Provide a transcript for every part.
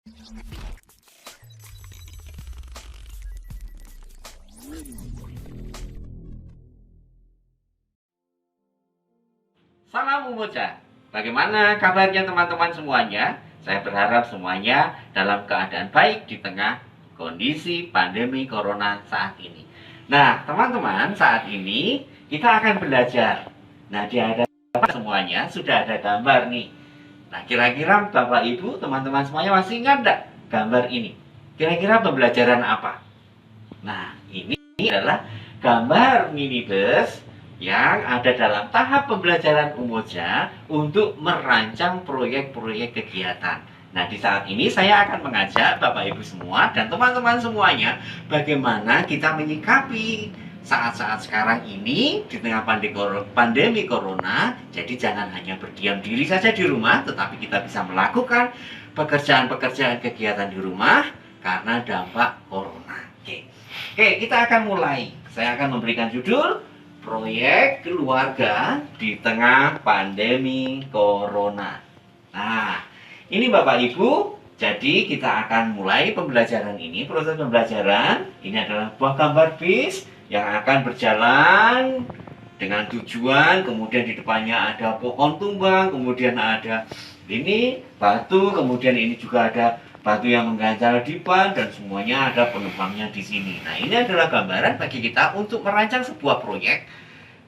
Salam Umoja. Bagaimana kabarnya teman-teman semuanya? Saya berharap semuanya dalam keadaan baik di tengah kondisi pandemi corona saat ini. Nah, teman-teman, saat ini kita akan belajar. Nah, di hadapan semuanya sudah ada gambar nih. Nah, kira-kira Bapak Ibu, teman-teman semuanya masih ingat enggak gambar ini? Kira-kira pembelajaran apa? Nah, ini adalah gambar minibus yang ada dalam tahap pembelajaran Umoja untuk merancang proyek-proyek kegiatan. Nah, di saat ini saya akan mengajak Bapak Ibu semua dan teman-teman semuanya bagaimana kita menyikapi saat-saat sekarang ini di tengah pandemi corona. Jadi jangan hanya berdiam diri saja di rumah, tetapi kita bisa melakukan pekerjaan-pekerjaan kegiatan di rumah karena dampak corona. Oke, kita akan mulai. Saya akan memberikan judul Proyek Keluarga di Tengah Pandemi Corona. Nah, ini Bapak Ibu, jadi kita akan mulai pembelajaran ini. Proses pembelajaran ini adalah buah gambar bis yang akan berjalan dengan tujuan. Kemudian di depannya ada pohon tumbang, kemudian ada ini batu, kemudian ini juga ada batu yang mengganjal di ban, dan semuanya ada penumpangnya di sini. Nah, ini adalah gambaran bagi kita untuk merancang sebuah proyek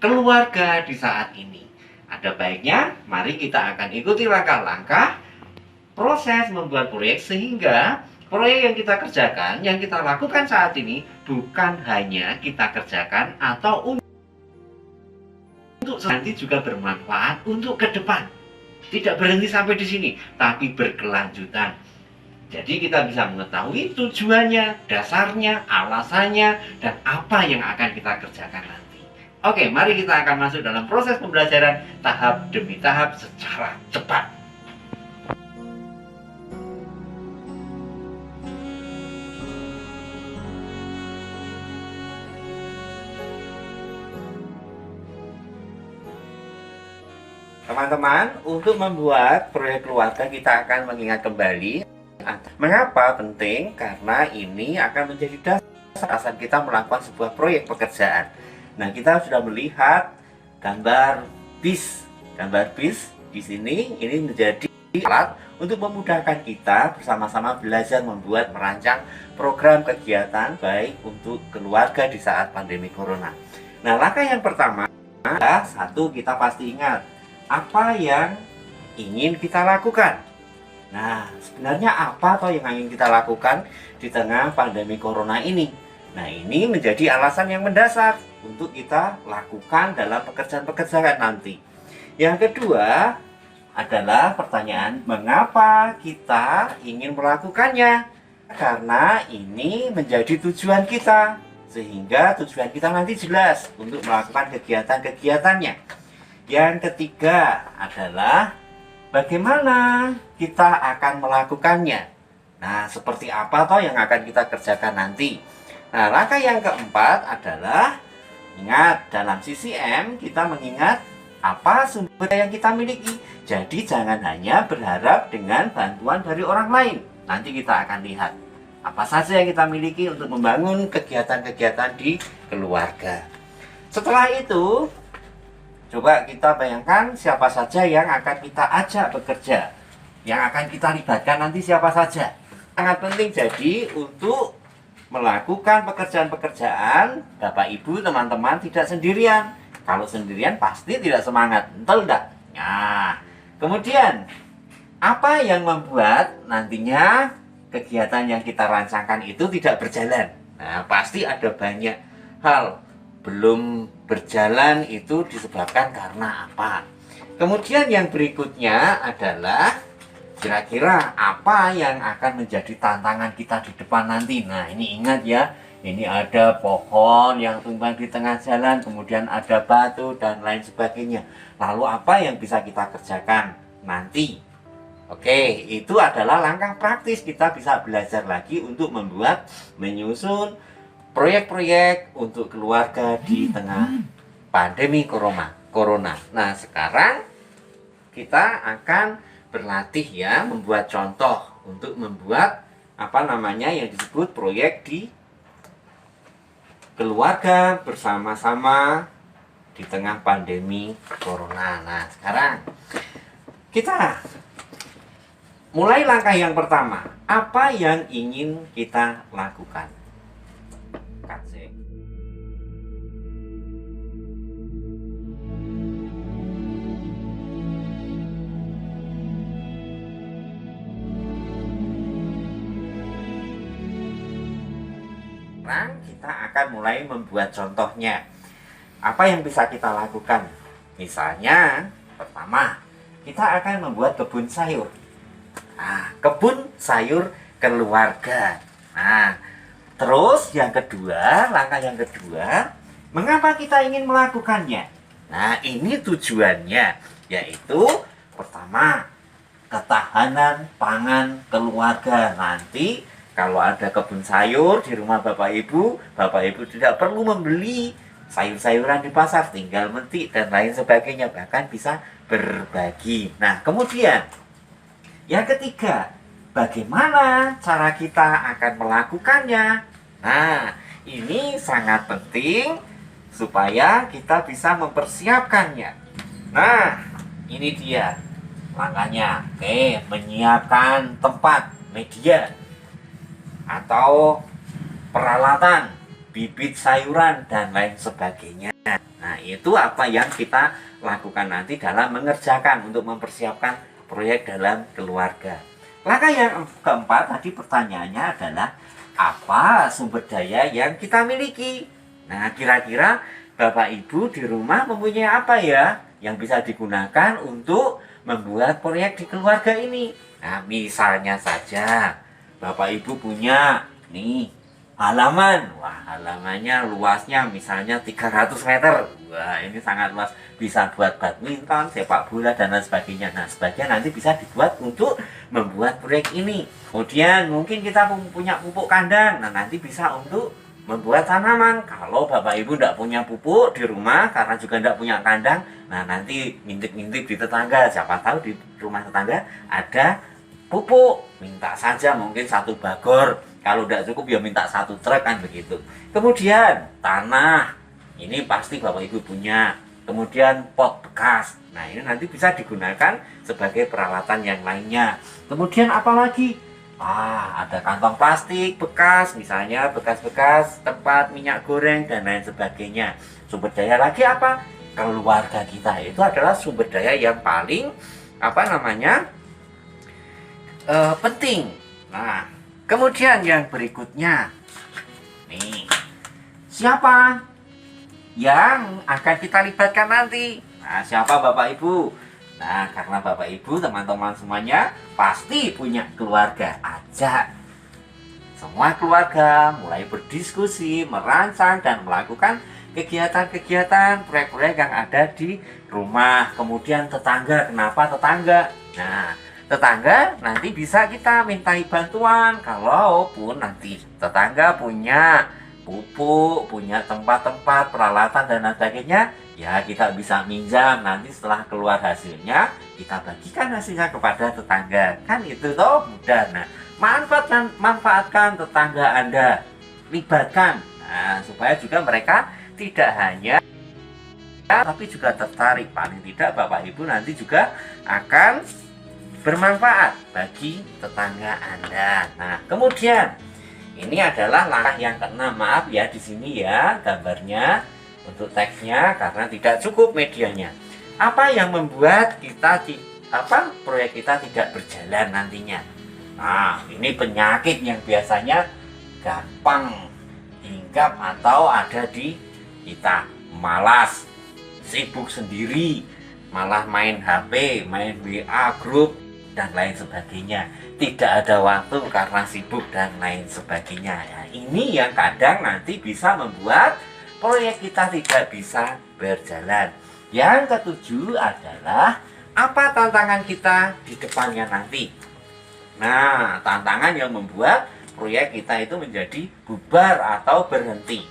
keluarga di saat ini. Ada baiknya, mari kita akan ikuti langkah-langkah proses membuat proyek sehingga proyek yang kita kerjakan, yang kita lakukan saat ini bukan hanya kita kerjakan atau untuk nanti juga bermanfaat untuk ke depan. Tidak berhenti sampai di sini, tapi berkelanjutan. Jadi kita bisa mengetahui tujuannya, dasarnya, alasannya, dan apa yang akan kita kerjakan nanti. Oke, mari kita akan masuk dalam proses pembelajaran tahap demi tahap secara cepat. Teman-teman, untuk membuat proyek keluarga kita akan mengingat kembali mengapa penting, karena ini akan menjadi dasar saat kita melakukan sebuah proyek pekerjaan. Nah, kita sudah melihat gambar bis. Gambar bis di sini ini menjadi alat untuk memudahkan kita bersama-sama belajar membuat merancang program kegiatan baik untuk keluarga di saat pandemi corona. Nah, langkah yang pertama adalah satu, kita pasti ingat apa yang ingin kita lakukan. Nah, sebenarnya apa toh yang ingin kita lakukan di tengah pandemi corona ini? Nah, ini menjadi alasan yang mendasar untuk kita lakukan dalam pekerjaan-pekerjaan nanti. Yang kedua adalah pertanyaan, mengapa kita ingin melakukannya? Karena ini menjadi tujuan kita, sehingga tujuan kita nanti jelas untuk melakukan kegiatan-kegiatannya. Yang ketiga adalah bagaimana kita akan melakukannya. Nah, seperti apa toh yang akan kita kerjakan nanti. Nah, langkah yang keempat adalah ingat, dalam CCM kita mengingat apa sumber yang kita miliki. Jadi jangan hanya berharap dengan bantuan dari orang lain. Nanti kita akan lihat apa saja yang kita miliki untuk membangun kegiatan-kegiatan di keluarga. Setelah itu, coba kita bayangkan siapa saja yang akan kita ajak bekerja, yang akan kita libatkan nanti siapa saja. Sangat penting jadi untuk melakukan pekerjaan-pekerjaan Bapak Ibu teman-teman tidak sendirian. Kalau sendirian pasti tidak semangat, betul enggak? Nah, kemudian apa yang membuat nantinya kegiatan yang kita rancangkan itu tidak berjalan? Nah, pasti ada banyak hal. Belum berjalan itu disebabkan karena apa? Kemudian yang berikutnya adalah kira-kira apa yang akan menjadi tantangan kita di depan nanti. Nah, ini ingat ya, ini ada pohon yang tumbang di tengah jalan, kemudian ada batu dan lain sebagainya. Lalu apa yang bisa kita kerjakan nanti? Oke, itu adalah langkah praktis. Kita bisa belajar lagi untuk menyusun proyek-proyek untuk keluarga di tengah pandemi corona. Nah, sekarang kita akan berlatih ya, membuat contoh untuk membuat yang disebut proyek di keluarga bersama-sama di tengah pandemi corona. Nah, sekarang kita mulai langkah yang pertama. Apa yang ingin kita lakukan? Kasih. Sekarang kita akan mulai membuat contohnya. Apa yang bisa kita lakukan? Misalnya, pertama, kita akan membuat kebun sayur. Nah, kebun sayur keluarga. Nah, terus yang kedua, langkah yang kedua, mengapa kita ingin melakukannya? Nah, ini tujuannya, yaitu pertama, ketahanan pangan keluarga. Nanti kalau ada kebun sayur di rumah Bapak Ibu tidak perlu membeli sayur-sayuran di pasar, tinggal metik dan lain sebagainya, bahkan bisa berbagi. Nah, kemudian yang ketiga, bagaimana cara kita akan melakukannya? Nah, ini sangat penting supaya kita bisa mempersiapkannya. Nah, ini dia langkahnya. Oke, menyiapkan tempat, media, atau peralatan, bibit sayuran, dan lain sebagainya. Nah, itu apa yang kita lakukan nanti dalam mengerjakan untuk mempersiapkan proyek dalam keluarga. Langkah yang keempat tadi pertanyaannya adalah apa sumber daya yang kita miliki. Nah, kira-kira Bapak Ibu di rumah mempunyai apa ya yang bisa digunakan untuk membuat proyek di keluarga ini? Nah, misalnya saja Bapak Ibu punya nih halaman. Wah, halamannya luasnya misalnya 300 meter. Wah, ini sangat luas. Bisa buat badminton, sepak bola, dan lain sebagainya. Nah, sebagian nanti bisa dibuat untuk membuat proyek ini. Kemudian mungkin kita punya pupuk kandang. Nah, nanti bisa untuk membuat tanaman. Kalau Bapak Ibu tidak punya pupuk di rumah karena juga tidak punya kandang, nah nanti ngintip-ngintip di tetangga. Siapa tahu di rumah tetangga ada pupuk, minta saja mungkin 1 bagor. Kalau tidak cukup ya minta 1 truk, kan begitu. Kemudian tanah, ini pasti Bapak Ibu punya. Kemudian pot bekas, nah ini nanti bisa digunakan sebagai peralatan yang lainnya. Kemudian apalagi? Ada kantong plastik bekas, misalnya bekas-bekas tempat minyak goreng dan lain sebagainya. Sumber daya lagi apa? Keluarga kita itu adalah sumber daya yang paling penting. Nah, kemudian yang berikutnya, nih, siapa yang akan kita libatkan nanti? Nah, siapa Bapak Ibu? Nah, karena Bapak Ibu, teman-teman semuanya pasti punya keluarga. Ajak semua keluarga mulai berdiskusi, merancang, dan melakukan kegiatan-kegiatan, proyek-proyek yang ada di rumah. Kemudian tetangga, kenapa tetangga? Nah, tetangga nanti bisa kita mintai bantuan. Kalaupun nanti tetangga punya pupuk, punya tempat-tempat, peralatan, dan lain sebagainya, ya kita bisa minjam. Nanti setelah keluar hasilnya, kita bagikan hasilnya kepada tetangga. Kan itu toh mudah. Nah, manfaatkan tetangga Anda, libatkan. Nah, supaya juga mereka tidak hanya tapi juga tertarik. Paling tidak Bapak Ibu nanti juga akan bermanfaat bagi tetangga Anda. Nah, kemudian ini adalah langkah yang keenam. Maaf ya di sini ya gambarnya untuk teksnya karena tidak cukup medianya. Apa yang membuat proyek kita tidak berjalan nantinya? Nah, ini penyakit yang biasanya gampang hinggap atau ada di kita. Malas, sibuk sendiri, malah main HP, main WA grup, dan lain sebagainya. Tidak ada waktu karena sibuk dan lain sebagainya. Ya, ini yang kadang nanti bisa membuat proyek kita tidak bisa berjalan. Yang ketujuh adalah apa tantangan kita di depannya nanti. Nah, tantangan yang membuat proyek kita itu menjadi bubar atau berhenti.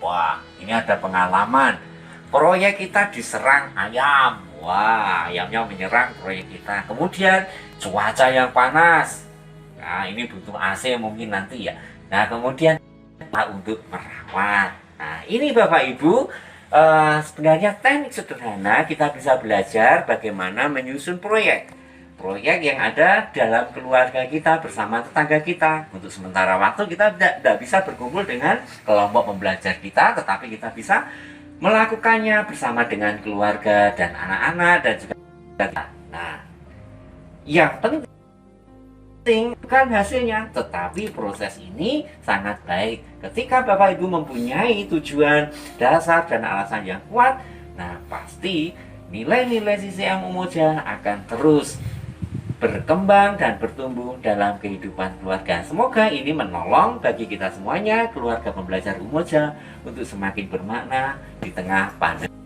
Wah, ini ada pengalaman. Proyek kita diserang ayam. Wah, ayamnya menyerang proyek kita. Kemudian cuaca yang panas. Nah, ini butuh AC mungkin nanti ya. Nah, kemudian untuk merawat. Nah, ini Bapak Ibu, sebenarnya teknik sederhana kita bisa belajar bagaimana menyusun proyek. Proyek yang ada dalam keluarga kita bersama tetangga kita. Untuk sementara waktu kita tidak bisa berkumpul dengan kelompok pembelajar kita, tetapi kita bisa melakukannya bersama dengan keluarga dan anak-anak dan juga kita. Nah, yang penting bukan hasilnya, tetapi proses ini sangat baik. Ketika Bapak Ibu mempunyai tujuan, dasar, dan alasan yang kuat, nah pasti nilai-nilai CCM Umoja akan terus berkembang dan bertumbuh dalam kehidupan keluarga. Semoga ini menolong bagi kita semuanya, keluarga pembelajar Umoja, untuk semakin bermakna di tengah pandemi.